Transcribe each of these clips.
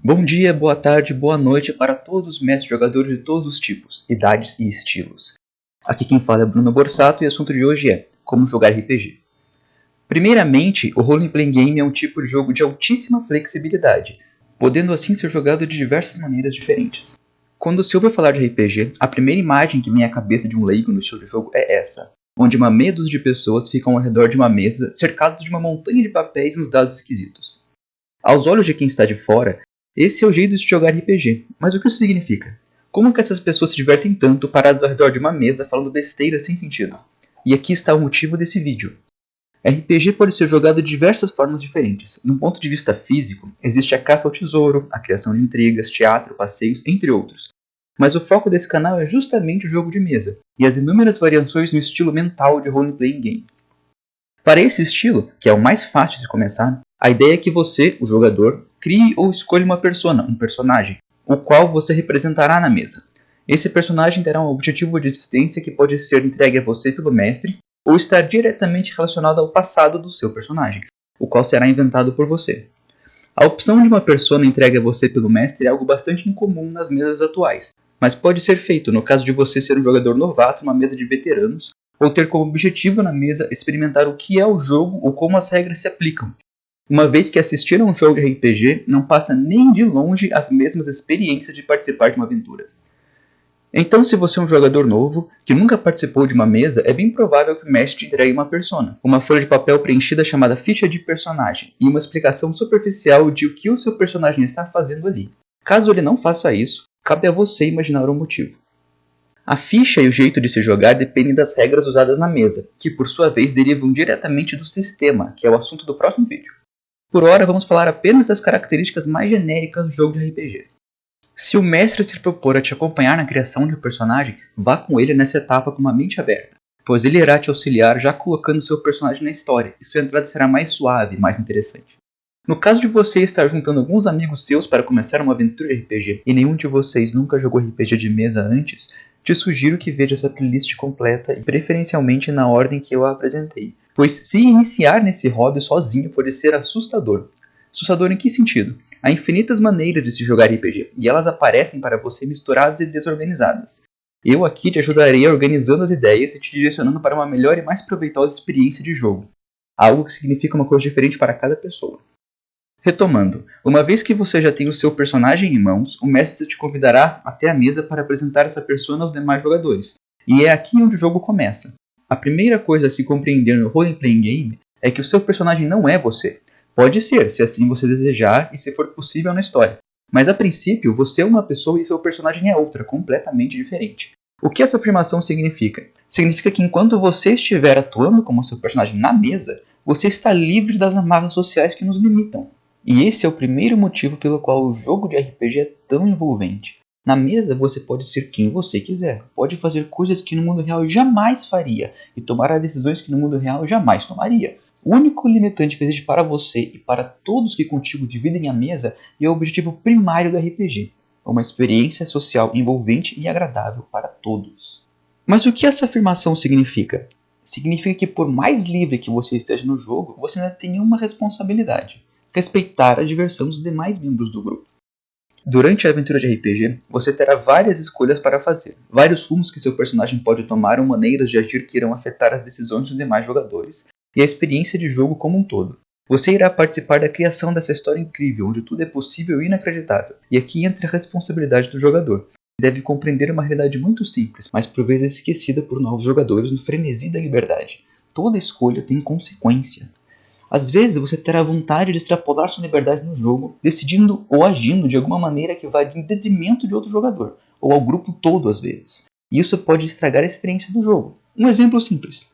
Bom dia, boa tarde, boa noite para todos os mestres jogadores de todos os tipos, idades e estilos. Aqui quem fala é Bruno Borsato e o assunto de hoje é como jogar RPG. Primeiramente, o Role Playing Game é um tipo de jogo de altíssima flexibilidade, podendo assim ser jogado de diversas maneiras diferentes. Quando se ouve falar de RPG, a primeira imagem que vem à cabeça de um leigo no estilo de jogo é essa, onde uma meia dúzia de pessoas ficam ao redor de uma mesa, cercados de uma montanha de papéis e uns dados esquisitos. Aos olhos de quem está de fora, esse é o jeito de se jogar RPG, mas o que isso significa? Como que essas pessoas se divertem tanto paradas ao redor de uma mesa falando besteira sem sentido? E aqui está o motivo desse vídeo. RPG pode ser jogado de diversas formas diferentes. Do ponto de vista físico, existe a caça ao tesouro, a criação de intrigas, teatro, passeios, entre outros. Mas o foco desse canal é justamente o jogo de mesa, e as inúmeras variações no estilo mental de role-playing game. Para esse estilo, que é o mais fácil de se começar, a ideia é que você, o jogador, crie ou escolha uma persona, um personagem, o qual você representará na mesa. Esse personagem terá um objetivo de existência que pode ser entregue a você pelo mestre, ou estar diretamente relacionado ao passado do seu personagem, o qual será inventado por você. A opção de uma persona entregue a você pelo mestre é algo bastante incomum nas mesas atuais, mas pode ser feito no caso de você ser um jogador novato numa mesa de veteranos, ou ter como objetivo na mesa experimentar o que é o jogo ou como as regras se aplicam. Uma vez que assistir a um jogo de RPG não passa nem de longe as mesmas experiências de participar de uma aventura. Então, se você é um jogador novo, que nunca participou de uma mesa, é bem provável que o mestre te entregue uma persona, uma folha de papel preenchida chamada ficha de personagem, e uma explicação superficial de o que o seu personagem está fazendo ali. Caso ele não faça isso, cabe a você imaginar o motivo. A ficha e o jeito de se jogar dependem das regras usadas na mesa, que por sua vez derivam diretamente do sistema, que é o assunto do próximo vídeo. Por hora, vamos falar apenas das características mais genéricas do jogo de RPG. Se o mestre se propor a te acompanhar na criação de um personagem, vá com ele nessa etapa com uma mente aberta, pois ele irá te auxiliar já colocando seu personagem na história, e sua entrada será mais suave e mais interessante. No caso de você estar juntando alguns amigos seus para começar uma aventura de RPG e nenhum de vocês nunca jogou RPG de mesa antes, te sugiro que veja essa playlist completa e preferencialmente na ordem que eu a apresentei, pois se iniciar nesse hobby sozinho pode ser assustador. Assustador em que sentido? Há infinitas maneiras de se jogar RPG, e elas aparecem para você misturadas e desorganizadas. Eu aqui te ajudarei organizando as ideias e te direcionando para uma melhor e mais proveitosa experiência de jogo, algo que significa uma coisa diferente para cada pessoa. Retomando, uma vez que você já tem o seu personagem em mãos, o mestre te convidará até a mesa para apresentar essa persona aos demais jogadores, e é aqui onde o jogo começa. A primeira coisa a se compreender no role-playing game é que o seu personagem não é você. Pode ser, se assim você desejar e se for possível na história. Mas a princípio, você é uma pessoa e seu personagem é outra, completamente diferente. O que essa afirmação significa? Significa que enquanto você estiver atuando como seu personagem na mesa, você está livre das amarras sociais que nos limitam. E esse é o primeiro motivo pelo qual o jogo de RPG é tão envolvente. Na mesa você pode ser quem você quiser, pode fazer coisas que no mundo real jamais faria e tomar decisões que no mundo real jamais tomaria. O único limitante que existe para você e para todos que contigo dividem a mesa é o objetivo primário do RPG, uma experiência social envolvente e agradável para todos. Mas o que essa afirmação significa? Significa que por mais livre que você esteja no jogo, você ainda tem uma responsabilidade: respeitar a diversão dos demais membros do grupo. Durante a aventura de RPG, você terá várias escolhas para fazer, vários rumos que seu personagem pode tomar ou maneiras de agir que irão afetar as decisões dos demais jogadores e a experiência de jogo como um todo. Você irá participar da criação dessa história incrível, onde tudo é possível e inacreditável, e aqui entra a responsabilidade do jogador. Deve compreender uma realidade muito simples, mas por vezes esquecida por novos jogadores no frenesi da liberdade. Toda escolha tem consequência. Às vezes você terá vontade de extrapolar sua liberdade no jogo, decidindo ou agindo de alguma maneira que vá em detrimento de outro jogador, ou ao grupo todo às vezes. E isso pode estragar a experiência do jogo. Um exemplo simples.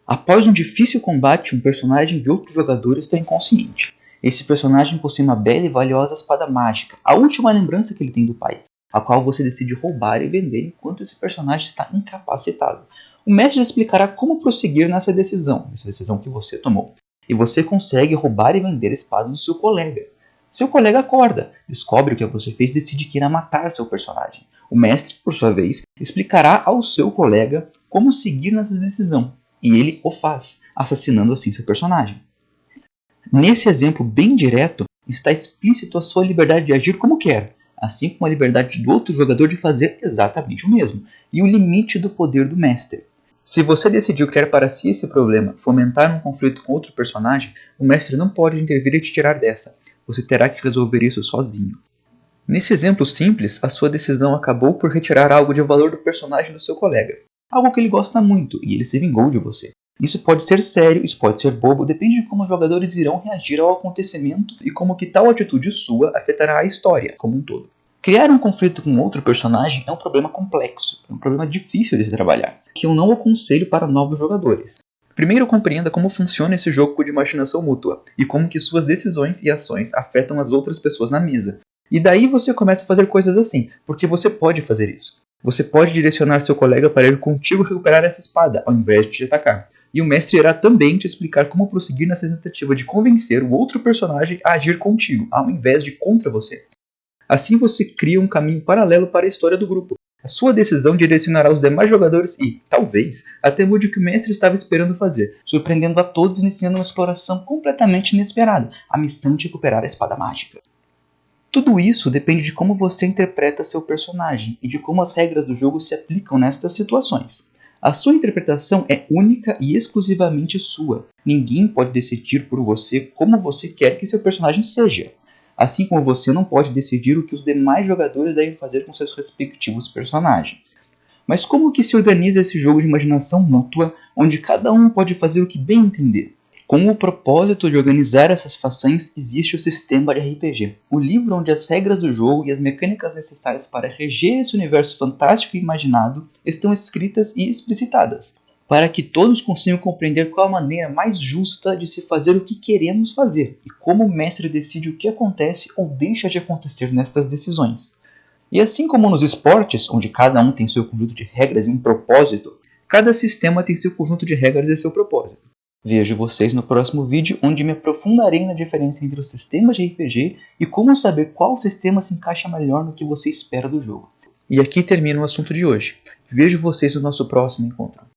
Após um difícil combate, um personagem de outro jogador está inconsciente. Esse personagem possui uma bela e valiosa espada mágica, a última lembrança que ele tem do pai, a qual você decide roubar e vender enquanto esse personagem está incapacitado. O mestre explicará como prosseguir nessa decisão que você tomou. E você consegue roubar e vender a espada do seu colega. Seu colega acorda, descobre o que você fez e decide que irá matar seu personagem. O mestre, por sua vez, explicará ao seu colega como seguir nessa decisão. E ele o faz, assassinando assim seu personagem. Nesse exemplo bem direto, Está explícito a sua liberdade de agir como quer, assim como a liberdade do outro jogador de fazer exatamente o mesmo, e o limite do poder do mestre. Se você decidiu criar para si esse problema, fomentar um conflito com outro personagem, o mestre não pode intervir e te tirar dessa. Você terá que resolver isso sozinho. Nesse exemplo simples, a sua decisão acabou por retirar algo de valor do personagem do seu colega. Algo que ele gosta muito, e ele se vingou de você. Isso pode ser sério, isso pode ser bobo, depende de como os jogadores irão reagir ao acontecimento e como que tal atitude sua afetará a história como um todo. Criar um conflito com outro personagem é um problema complexo, é um problema difícil de se trabalhar, que eu não aconselho para novos jogadores. Primeiro compreenda como funciona esse jogo de imaginação mútua, e como que suas decisões e ações afetam as outras pessoas na mesa. E daí você começa a fazer coisas assim, porque você pode fazer isso. Você pode direcionar seu colega para ir contigo recuperar essa espada, ao invés de te atacar. E o mestre irá também te explicar como prosseguir nessa tentativa de convencer o outro personagem a agir contigo, ao invés de contra você. Assim você cria um caminho paralelo para a história do grupo. A sua decisão direcionará os demais jogadores e, talvez, até mude o que o mestre estava esperando fazer, surpreendendo a todos e iniciando uma exploração completamente inesperada, a missão de recuperar a espada mágica. Tudo isso depende de como você interpreta seu personagem e de como as regras do jogo se aplicam nestas situações. A sua interpretação é única e exclusivamente sua. Ninguém pode decidir por você como você quer que seu personagem seja. Assim como você não pode decidir o que os demais jogadores devem fazer com seus respectivos personagens. Mas como que se organiza esse jogo de imaginação mútua, onde cada um pode fazer o que bem entender? Com o propósito de organizar essas façanhas, existe o sistema de RPG, o livro onde as regras do jogo e as mecânicas necessárias para reger esse universo fantástico e imaginado estão escritas e explicitadas, para que todos consigam compreender qual a maneira mais justa de se fazer o que queremos fazer e como o mestre decide o que acontece ou deixa de acontecer nestas decisões. E assim como nos esportes, onde cada um tem seu conjunto de regras e um propósito, cada sistema tem seu conjunto de regras e seu propósito. Vejo vocês no próximo vídeo, onde me aprofundarei na diferença entre os sistemas de RPG e como saber qual sistema se encaixa melhor no que você espera do jogo. E aqui termina o assunto de hoje. Vejo vocês no nosso próximo encontro.